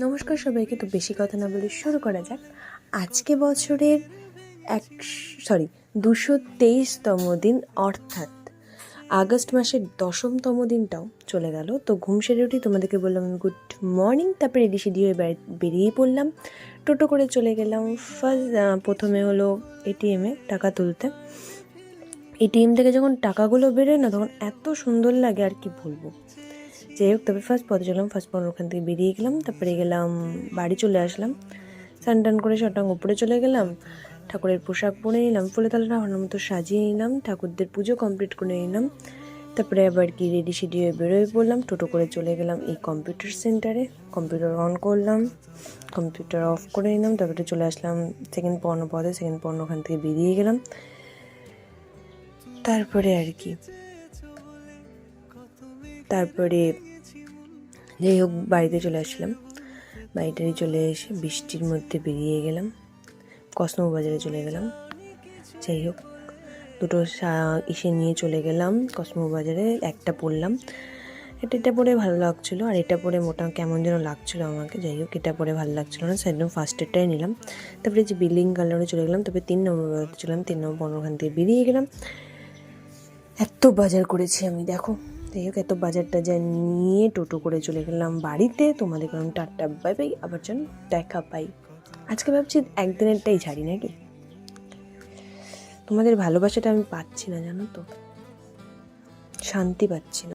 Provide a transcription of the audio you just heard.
নমস্কার সবাইকে। তো বেশি কথা না বলে শুরু করা যাক। আজকে বছরের 223তম দিন, অর্থাৎ আগস্ট মাসের 10তম দিনটাও চলে গেল। তো ঘুম সেরে উঠি, তোমাদেরকে বললাম গুড মর্নিং, তারপরে রেডি সেডি হয়ে বেরিয়ে পড়লাম। টোটো করে চলে গেলাম। প্রথমে হলো এটিএমে টাকা তুলতে। এটিএম থেকে যখন টাকাগুলো বেরোয় না, তখন এত সুন্দর লাগে আর কি বলবো। যাই হোক, তারপরে ফার্স্ট পথে চললাম, ওখান থেকে বেরিয়ে গেলাম। তারপরে গেলাম বাড়ি, চলে আসলাম। স্নান টান করে শটাং উপরে চলে গেলাম, ঠাকুরের পোশাক পরে নিলাম, ফুলে তালাটা ভালো মতো সাজিয়ে নিলাম, ঠাকুরদের পুজো কমপ্লিট করে নিলাম। তারপরে আবার কি রেডি সেডি হয়ে বেরোয় পড়লাম। টোটো করে চলে গেলাম এই কম্পিউটার সেন্টারে। কম্পিউটার অন করলাম, কম্পিউটার অফ করে নিলাম। তারপরে চলে আসলাম সেকেন্ড পর্ণ পদে। সেকেন্ড পর্ণ ওখান থেকে বেরিয়ে গেলাম। তারপরে যাই হোক, বাড়িতে চলে আসলাম। বাড়িটারি চলে এসে বৃষ্টির মধ্যে বেরিয়ে গেলাম, কসমো বাজারে চলে গেলাম। যাই হোক, দুটো ইসে নিয়ে চলে গেলাম কসমো বাজারে। একটা পরলাম, এটা পরে ভালো লাগছিলো, আর এটা পরে মোটা কেমন যেন লাগছিলো আমাকে। যাই হোক, এটা পরে ভালো লাগছিলো না, সেদিন ফার্স্টেরটাই নিলাম। তারপরে যে বিল্ডিং কালারে চলে গেলাম। তারপরে 3 নম্বর বাজারে চলে গেলাম। 3 নম্বর পনেরো ওখান থেকে বেরিয়ে গেলাম। এত বাজার করেছি আমি, দেখো। যাই হোক, এত বাজার টাজার নিয়ে টোটো করে চলে গেলাম বাড়িতে। তোমাদের কারণ টাটা বাই বাই, আবার যেন দেখা পাই। আজকে ভাবছি একদিনেরটাই ছাড়ি নাকি। তোমাদের ভালোবাসাটা আমি পাচ্ছি না, জানো তো, শান্তি পাচ্ছি না।